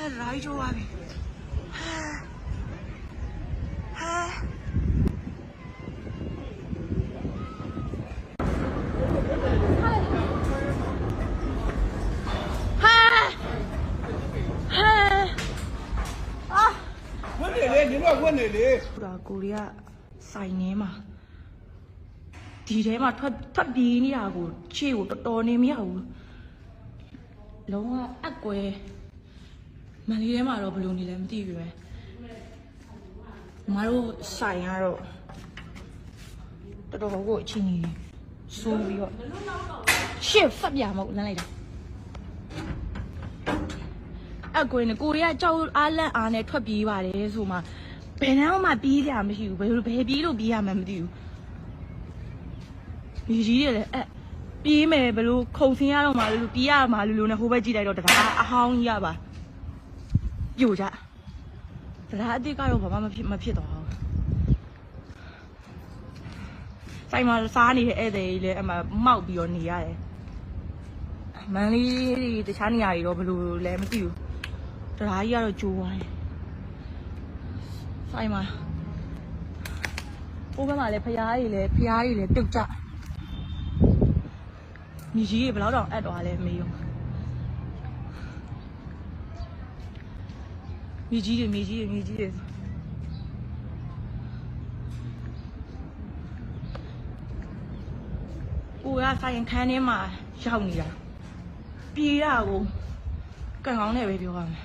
来着啊！问你嘞，你乱问你嘞。ကိုရီးယားဆိုင်နေမှာဒီထဲမှာထွက်ပြေးနေတာကိုခြေကိုတော်နေမရဘူးလုံးဝအကွဲမန်လေးထဲမှာတော့ဘယ်လိုနေလဲမသိဘူးပဲမတို့ဆိုင်ကတော့တော်ကိုအချင်းကြီးဆိုးပြီးတော့ရှစ်ဖတ်ပြမဟုတ်လမ်းလိုက်တာအကွဲနဲ့ကိုရီးယားကြောက်အားလန့်အားနဲ့ထွက်ပြေးပါတယ်ဆိုမှဘယ်နှမ်းမှပြေးကြမရှိဘူးဘယ်ပြေးလို့ပြေးရမှမသိဘူးဒီကြီးတွေလည်းပြေးမယ်ဘယ်လိုခုံဆင်းရတော့မှလို့ပြေးရမှလို့နဲ့ဟိုဘက်ကြည့်လိုက်တော့တကားအဟောင်းကြီးရပါပြိုကြတရားအစ်စ်ကတော့ဘာမှမဖြစ်တော့ဘူးဆိုင်မှာစားနေတဲ့ဧည့်သည်ကြီးလည်းအမှမောက်ပြီးတော့နေရတယ်မန်လေးတခြားနေရာတွေတော့ဘယ်လိုလဲမသိဘူးတရားကြီးကတော့ကျိုးသွားတယ်ဆိုင်မှာဟိုဘက်မှာလည်းဖျားတွေလည်းပြုတ်ကြညီကြီးတွေဘယ်တော့အပ်သွားလဲမေးရောမြေကြီးတွေကိုကဆိုင်ခန်းထဲမှာရောက်နေတာပြေးတာကိုကံကောင်းနဲ့ပဲပြောရမယ်